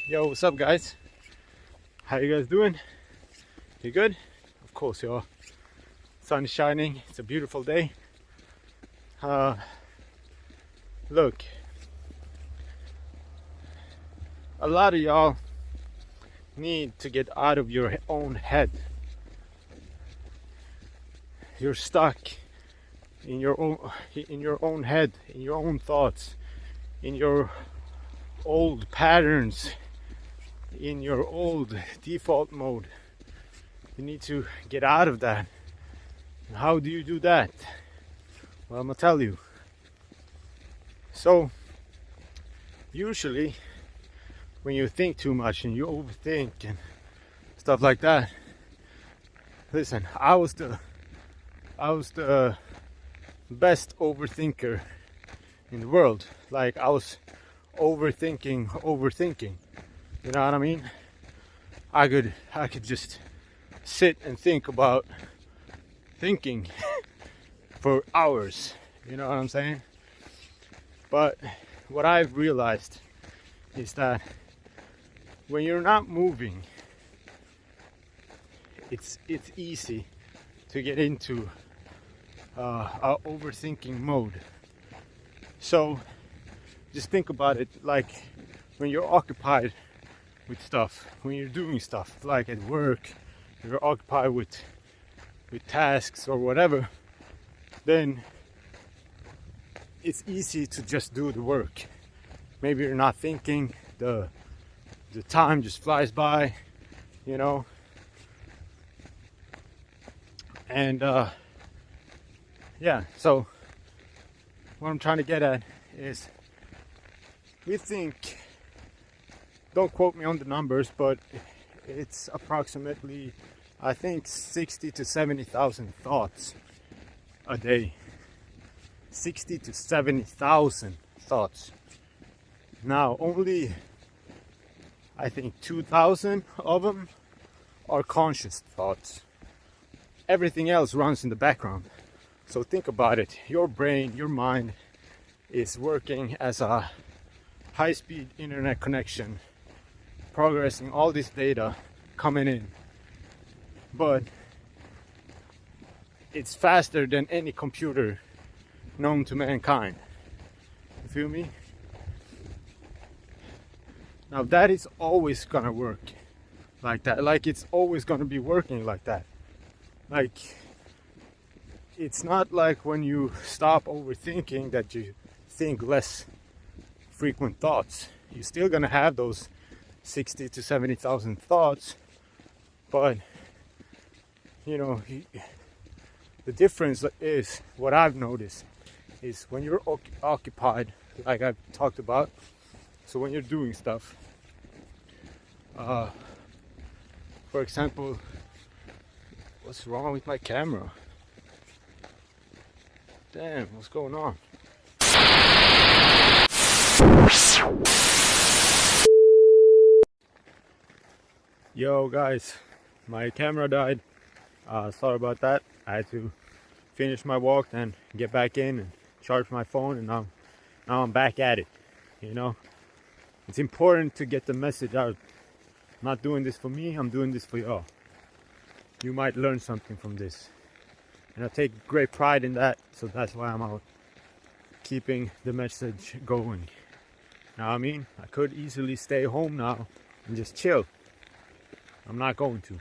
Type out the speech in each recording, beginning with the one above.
Yo, what's up, guys? How you guys doing? You good? Of course, y'all. Sun is shining. It's a beautiful day. Look, a lot of y'all need to get out of your own head. You're stuck in your own head, in your own thoughts, in your old patterns, in your old default mode. You need to get out of that. And how do you do that? Well, I'm gonna tell you. So usually when you think too much and you overthink and stuff like that, listen, I was the best overthinker in the world. Like, I was overthinking. You know what I mean? I could just sit and think about thinking for hours. You know what I'm saying? But what I've realized is that when you're not moving, it's easy to get into a overthinking mode. So just think about it, like when you're occupied with stuff, when you're doing stuff like at work, you're occupied with tasks or whatever, then it's easy to just do the work. Maybe you're not thinking, the time just flies by, you know. And yeah, so what I'm trying to get at is, we think, don't quote me on the numbers, but it's approximately, I think, 60 to 70,000 thoughts a day. 60 to 70,000 thoughts. Now, only, I think, 2,000 of them are conscious thoughts. Everything else runs in the background. So think about it. Your brain, your mind is working as a high-speed internet connection, progressing all this data coming in. But it's faster than any computer known to mankind. You feel me? Now that is always gonna work like that. Like, it's always gonna be working like that. Like, it's not like when you stop overthinking that you think less frequent thoughts. You're still gonna have those 60 to 70,000 thoughts, but you know, the difference is, what I've noticed is, when you're occupied, like I've talked about, so when you're doing stuff, for example, what's wrong with my camera? Damn, what's going on? Yo guys, my camera died. Sorry about that. I had to finish my walk, then get back in and charge my phone, and now I'm back at it. You know, it's important to get the message out. I'm not doing this for me, I'm doing this for y'all. You might learn something from this, and I take great pride in that. So that's why I'm out keeping the message going. Now, I mean, I could easily stay home now and just chill. I'm not going to.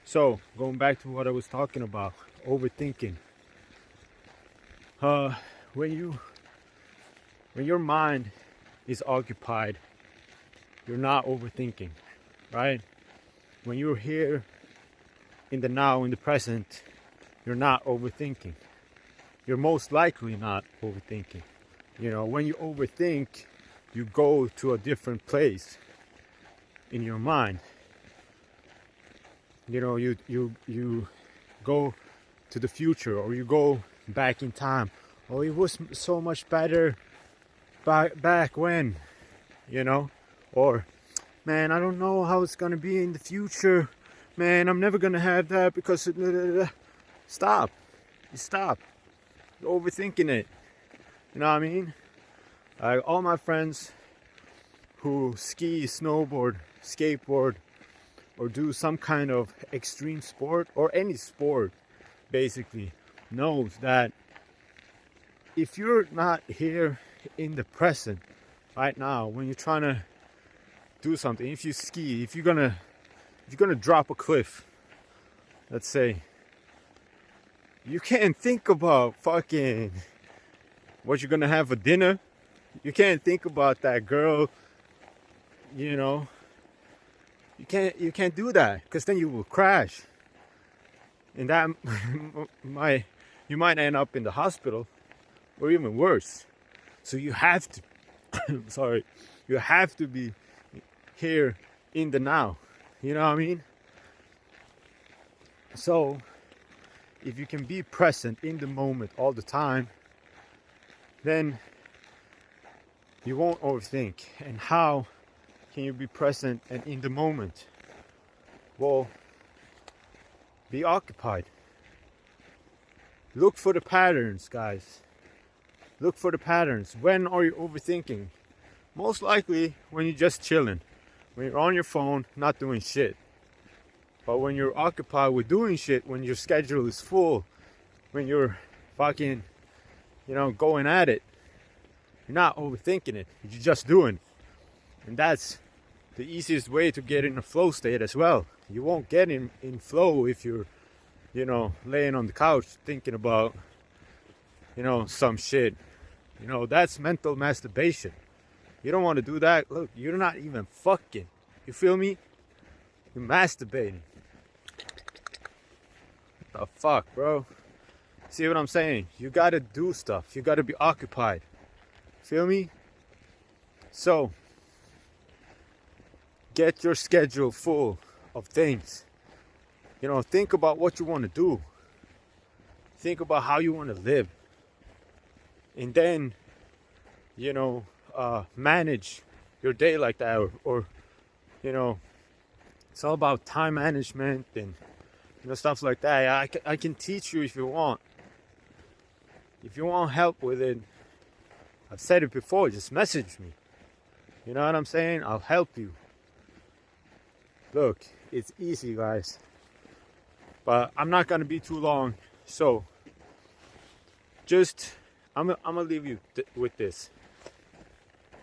So, going back to what I was talking about, overthinking. When your mind is occupied, you're not overthinking, right? When you're here in the now, in the present, you're not overthinking. You're most likely not overthinking. You know, when you overthink, you go to a different place in your mind. You know, you go to the future, or you go back in time. Oh, it was so much better back when, you know. Or, man, I don't know how it's gonna be in the future. Man, I'm never gonna have that because stop. You stop. You're overthinking it. You know what I mean? All my friends who ski, snowboard, skateboard, or do some kind of extreme sport, or any sport basically, knows that if you're not here in the present right now when you're trying to do something, if you ski, if you're gonna drop a cliff, let's say, you can't think about fucking what you're gonna have for dinner. You can't think about that girl, you know. You can't do that, because then you will crash, and that you might end up in the hospital, or even worse. So you have to you have to be here in the now, you know what I mean? So if you can be present in the moment all the time, then you won't overthink. And how can you be present and in the moment? Well, be occupied. Look for the patterns, guys. Look for the patterns. When are you overthinking? Most likely when you're just chilling, when you're on your phone, not doing shit. But when you're occupied with doing shit, when your schedule is full, when you're fucking, going at it, you're not overthinking it. You're just doing. And that's the easiest way to get in a flow state as well. You won't get in flow if you're, laying on the couch thinking about, some shit. That's mental masturbation. You don't want to do that. Look, you're not even fucking. You feel me? You're masturbating. What the fuck, bro? See what I'm saying? You gotta do stuff. You gotta be occupied. Feel me? So, get your schedule full of things. Think about what you want to do. Think about how you want to live. And then, manage your day like that. Or it's all about time management and, stuff like that. I can teach you if you want. If you want help with it, I've said it before, just message me. You know what I'm saying? I'll help you. Look, it's easy, guys. But I'm not going to be too long. So, I'm going to leave you with this.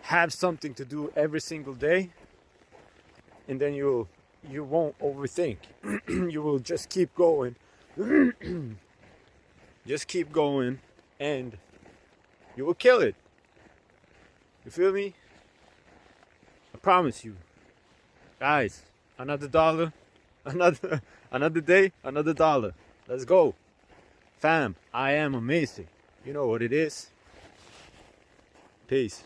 Have something to do every single day. And then you won't overthink. You will just keep going. Just keep going. And you will kill it. You feel me? I promise you. Guys, another dollar. Another day, another dollar. Let's go. Fam, I am amazing. You know what it is. Peace.